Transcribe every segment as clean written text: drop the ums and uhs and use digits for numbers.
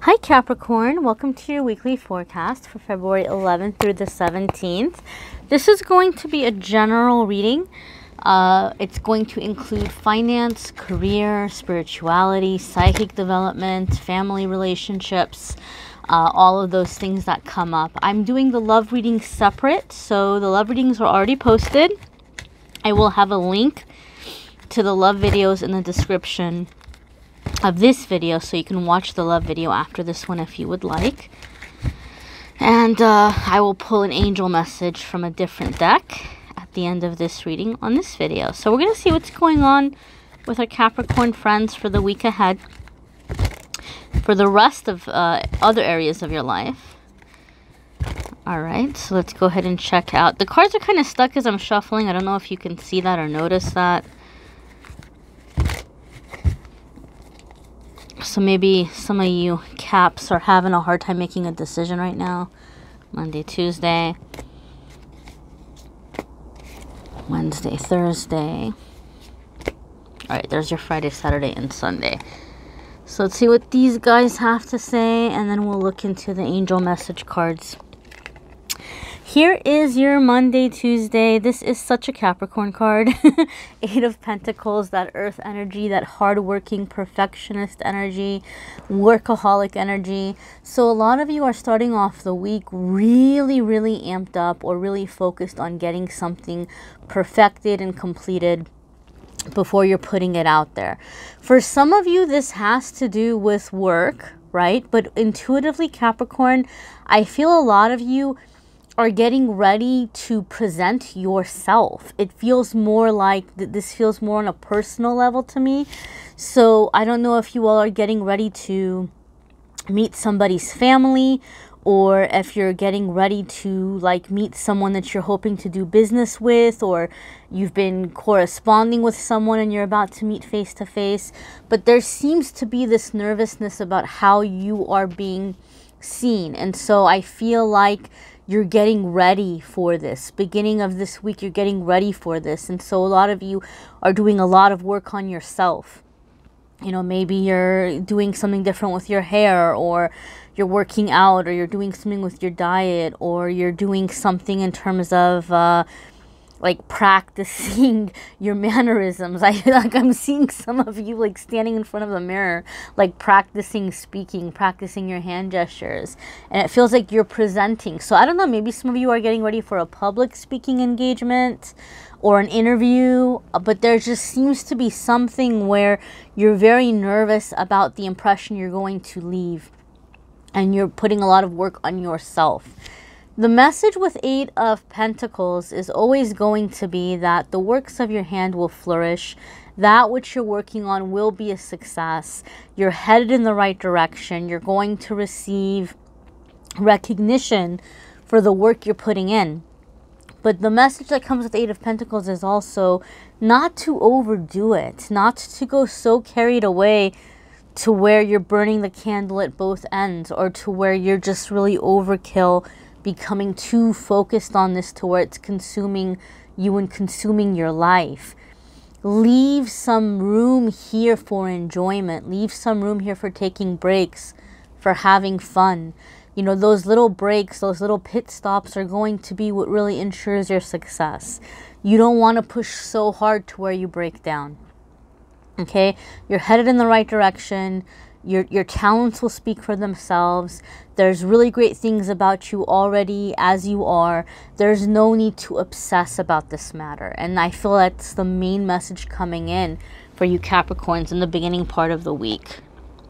Hi Capricorn, welcome to your weekly forecast for February 11th through the 17th. This is going to be a general reading. It's going to include finance, career, spirituality, psychic development, family relationships, all of those things that come up. I'm doing the love readings separate, so the love readings are already posted. I will have a link to the love videos in the description of this video, so you can watch the love video after this one if you would like. And I will pull an angel message from a different deck at the end of this reading on this video. So we're going to see what's going on with our Capricorn friends for the week ahead, for the rest of other areas of your life. Alright, so let's go ahead and check out. The cards are kind of stuck as I'm shuffling. I don't know if you can see that or notice that. So maybe some of you Caps are having a hard time making a decision right now. Monday, Tuesday, Wednesday, Thursday. Alright, there's your Friday, Saturday, and Sunday. So let's see what these guys have to say, and then we'll look into the angel message cards. Here is your Monday, Tuesday. This is such a Capricorn card. Eight of Pentacles, that earth energy, that hardworking perfectionist energy, workaholic energy. So a lot of you are starting off the week really, really amped up or really focused on getting something perfected and completed before you're putting it out there. For some of you, this has to do with work, right? But intuitively, Capricorn, I feel a lot of you are getting ready to present yourself. It feels more like this feels more on a personal level to me. So I don't know if you all are getting ready to meet somebody's family, or if you're getting ready to like meet someone that you're hoping to do business with, or you've been corresponding with someone and you're about to meet face to face. But there seems to be this nervousness about how you are being seen. And so I feel like you're getting ready for this. Beginning of this week, you're getting ready for this. And so a lot of you are doing a lot of work on yourself. You know, maybe you're doing something different with your hair, or you're working out, or you're doing something with your diet, or you're doing something in terms of like practicing your mannerisms. I'm seeing some of you like standing in front of the mirror, like practicing speaking, practicing your hand gestures, and it feels like you're presenting. So I don't know, maybe some of you are getting ready for a public speaking engagement or an interview, but there just seems to be something where you're very nervous about the impression you're going to leave, and you're putting a lot of work on yourself. The message with Eight of Pentacles is always going to be that the works of your hand will flourish. That which you're working on will be a success. You're headed in the right direction. You're going to receive recognition for the work you're putting in. But the message that comes with Eight of Pentacles is also not to overdo it, not to go so carried away to where you're burning the candle at both ends, or to where you're just really overkill, becoming too focused on this to where it's consuming you and consuming your life. Leave some room here for enjoyment. Leave some room here for taking breaks, for having fun. You know, those little breaks, those little pit stops are going to be what really ensures your success. You don't want to push so hard to where you break down. Okay? You're headed in the right direction. Your talents will speak for themselves. There's really great things about you already as you are. There's no need to obsess about this matter. And I feel that's the main message coming in for you Capricorns in the beginning part of the week.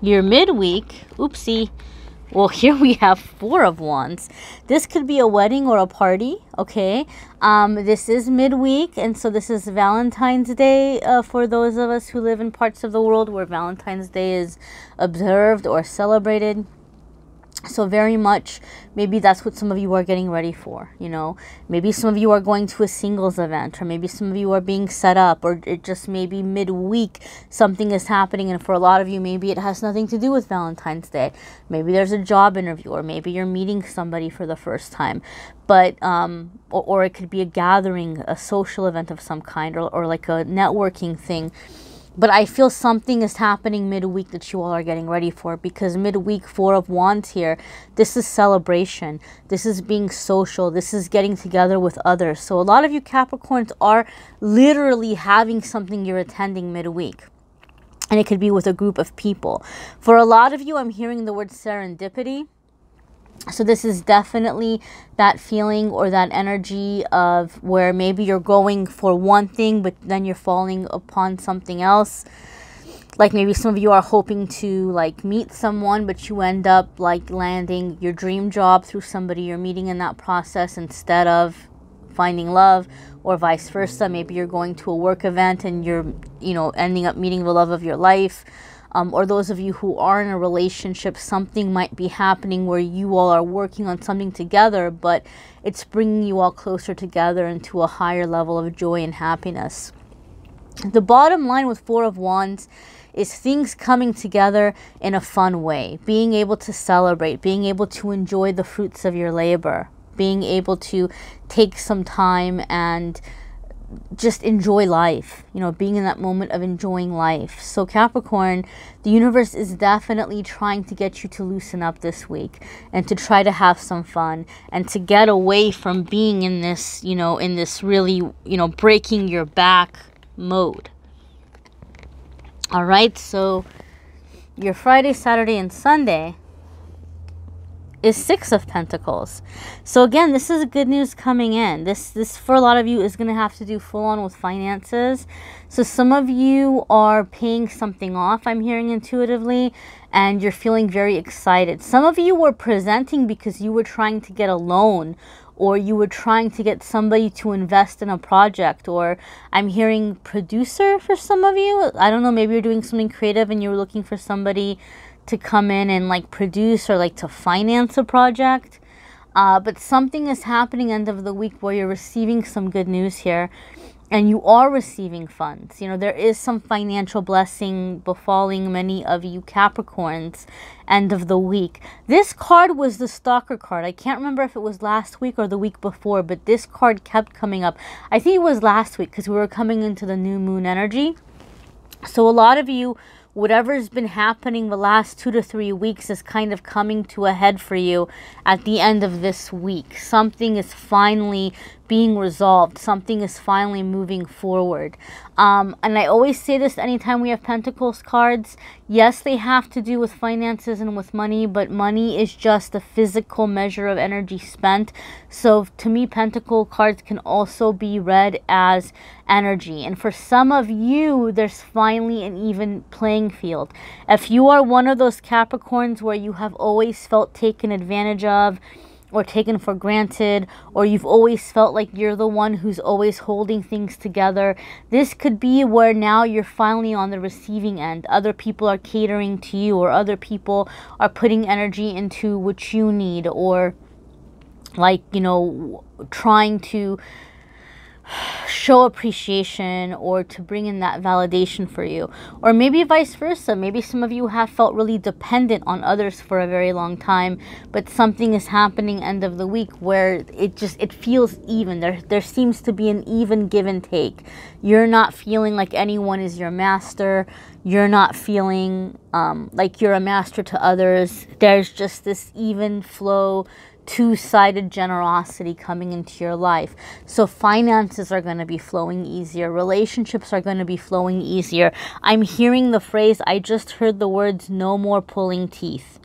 Your midweek, oopsie. Well, here we have Four of Wands. This could be a wedding or a party, okay? This is midweek, and so this is Valentine's Day for those of us who live in parts of the world where Valentine's Day is observed or celebrated. So very much, maybe that's what some of you are getting ready for, you know. Maybe some of you are going to a singles event, or maybe some of you are being set up, or it just maybe midweek something is happening, and for a lot of you, maybe it has nothing to do with Valentine's Day. Maybe there's a job interview, or maybe you're meeting somebody for the first time. But, or it could be a gathering, a social event of some kind, or like a networking thing. But I feel something is happening midweek that you all are getting ready for, because midweek, Four of Wands here, this is celebration. This is being social. This is getting together with others. So a lot of you Capricorns are literally having something you're attending midweek. And it could be with a group of people. For a lot of you, I'm hearing the word serendipity. So this is definitely that feeling or that energy of where maybe you're going for one thing, but then you're falling upon something else. Like maybe some of you are hoping to like meet someone, but you end up like landing your dream job through somebody you're meeting in that process instead of finding love, or vice versa. Maybe you're going to a work event and you're, you know, ending up meeting the love of your life. Or those of you who are in a relationship, something might be happening where you all are working on something together, but it's bringing you all closer together into a higher level of joy and happiness. The bottom line with Four of Wands is things coming together in a fun way, being able to celebrate, being able to enjoy the fruits of your labor, being able to take some time and just enjoy life, you know, being in that moment of enjoying life. So Capricorn, the universe is definitely trying to get you to loosen up this week and to try to have some fun and to get away from being in this, you know, in this really, you know, breaking your back mode. All right, so your Friday, Saturday, and Sunday is Six of Pentacles. So again, this is good news coming in. This for a lot of you is going to have to do full on with finances. So some of you are paying something off, I'm hearing intuitively, and you're feeling very excited. Some of you were presenting because you were trying to get a loan, or you were trying to get somebody to invest in a project, or I'm hearing producer for some of you. I don't know, maybe you're doing something creative and you're looking for somebody to come in and like produce or like to finance a project. But something is happening end of the week where you're receiving some good news here, and you are receiving funds. You know, there is some financial blessing befalling many of you Capricorns end of the week. This card was the stalker card. I can't remember if it was last week or the week before, but this card kept coming up. I think it was last week because we were coming into the new moon energy. So a lot of you, whatever's been happening the last 2 to 3 weeks is kind of coming to a head for you at the end of this week. Something is finally being resolved. Something is finally moving forward. And I always say this anytime we have Pentacles cards. Yes, they have to do with finances and with money, but money is just a physical measure of energy spent. So to me, Pentacle cards can also be read as energy. And for some of you, there's finally an even playing field. If you are one of those Capricorns where you have always felt taken advantage of, or taken for granted, or you've always felt like you're the one who's always holding things together, this could be where now you're finally on the receiving end. Other people are catering to you, or other people are putting energy into what you need, or like, you know, trying to show appreciation or to bring in that validation for you. Or maybe vice versa. Maybe some of you have felt really dependent on others for a very long time, but something is happening end of the week where it feels even. There seems to be an even give and take. You're not feeling like anyone is your master. You're not feeling like you're a master to others. There's just this even flow, two-sided generosity coming into your life. So finances are going to be flowing easier. Relationships are going to be flowing easier. I'm hearing the phrase, I just heard the words, no more pulling teeth.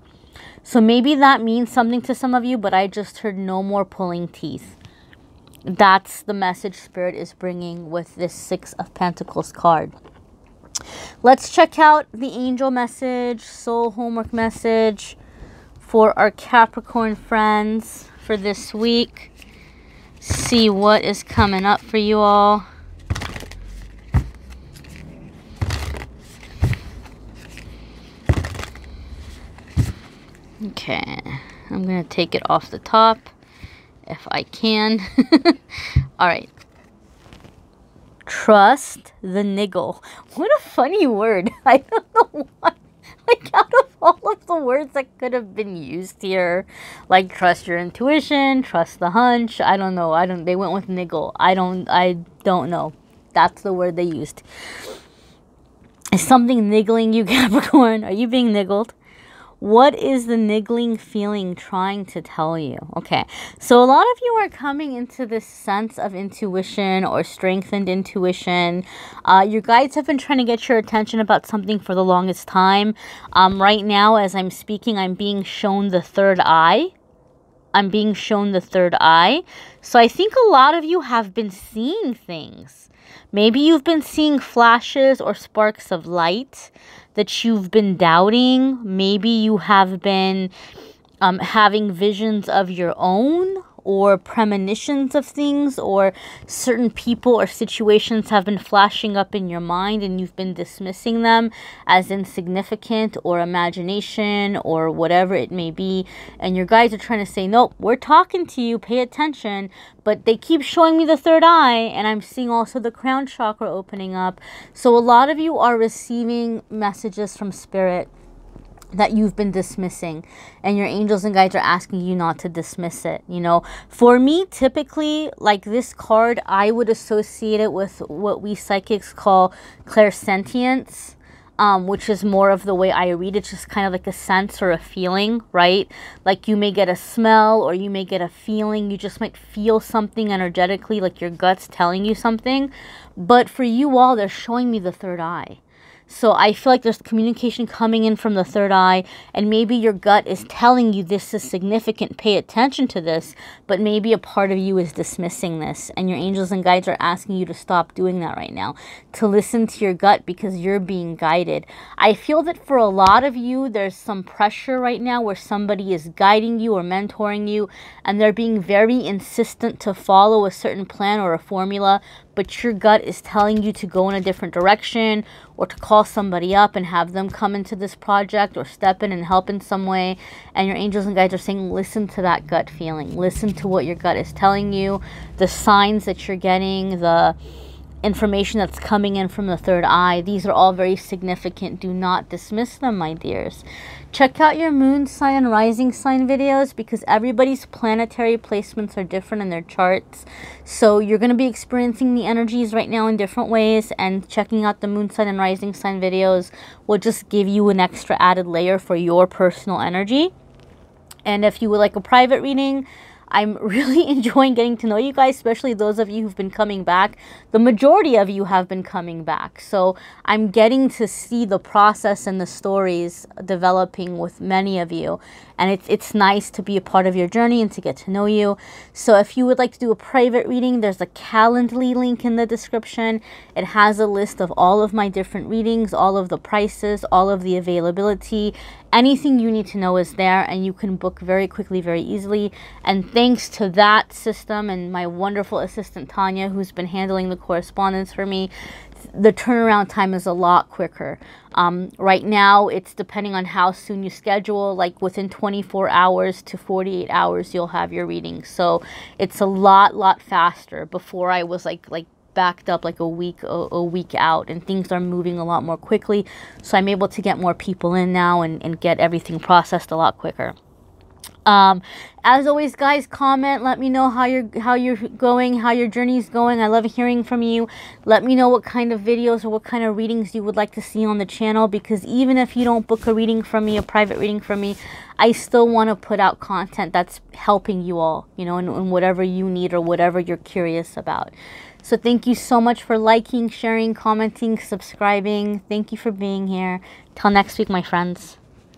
So maybe that means something to some of you, but I just heard no more pulling teeth. That's the message Spirit is bringing with this Six of Pentacles card. Let's check out the angel message, soul homework message for our Capricorn friends for this week. See what is coming up for you all. Okay, I'm going to take it off the top if I can. All right. Trust the niggle. What a funny word. I don't know why. Like, out of all of the words that could have been used here, like trust your intuition, trust the hunch, I don't know. They went with niggle. I don't know. That's the word they used. Is something niggling you, Capricorn? Are you being niggled? What is the niggling feeling trying to tell you? Okay, so a lot of you are coming into this sense of intuition or strengthened intuition. Your guides have been trying to get your attention about something for the longest time. Right now, as I'm speaking, I'm being shown the third eye. I'm being shown the third eye. So I think a lot of you have been seeing things. Maybe you've been seeing flashes or sparks of light that you've been doubting. Maybe you have been having visions of your own or premonitions of things, or certain people or situations have been flashing up in your mind and you've been dismissing them as insignificant or imagination or whatever it may be. And your guides are trying to say, nope, we're talking to you, pay attention. But they keep showing me the third eye, and I'm seeing also the crown chakra opening up. So a lot of you are receiving messages from spirit that you've been dismissing, and your angels and guides are asking you not to dismiss it. You know, for me, typically, like this card, I would associate it with what we psychics call clairsentience, which is more of the way I read it, just kind of like a sense or a feeling, right? Like you may get a smell or you may get a feeling. You just might feel something energetically, like your gut's telling you something. But for you all, they're showing me the third eye. So I feel like there's communication coming in from the third eye, and maybe your gut is telling you this is significant, pay attention to this, but maybe a part of you is dismissing this, and your angels and guides are asking you to stop doing that right now, to listen to your gut because you're being guided. I feel that for a lot of you, there's some pressure right now where somebody is guiding you or mentoring you, and they're being very insistent to follow a certain plan or a formula, but your gut is telling you to go in a different direction, or to call somebody up and have them come into this project or step in and help in some way. And your angels and guides are saying, listen to that gut feeling. Listen to what your gut is telling you, the signs that you're getting, the information that's coming in from the third eye. These are all very significant. Do not dismiss them, my dears. Check out your moon sign and rising sign videos, because everybody's planetary placements are different in their charts. So you're going to be experiencing the energies right now in different ways, and checking out the moon sign and rising sign videos will just give you an extra added layer for your personal energy. And if you would like a private reading, I'm really enjoying getting to know you guys, especially those of you who've been coming back. The majority of you have been coming back. So I'm getting to see the process and the stories developing with many of you. And it's nice to be a part of your journey and to get to know you. So if you would like to do a private reading, there's a Calendly link in the description. It has a list of all of my different readings, all of the prices, all of the availability. Anything you need to know is there, and you can book very quickly, very easily. And thanks to that system and my wonderful assistant Tanya, who's been handling the correspondence for me, the turnaround time is a lot quicker. Right now, it's depending on how soon you schedule, like within 24 hours to 48 hours, you'll have your reading. So it's a lot faster. Before I was like backed up like a week out, and things are moving a lot more quickly. So I'm able to get more people in now and get everything processed a lot quicker. As always, guys, comment, let me know how you're going, how your journey's going. I love hearing from you. Let me know what kind of videos or what kind of readings you would like to see on the channel, because even if you don't book a reading from me, a private reading from me, I still want to put out content that's helping you all, you know, in whatever you need or whatever you're curious about. So thank you so much for liking, sharing, commenting, subscribing. Thank you for being here. Till next week, my friends.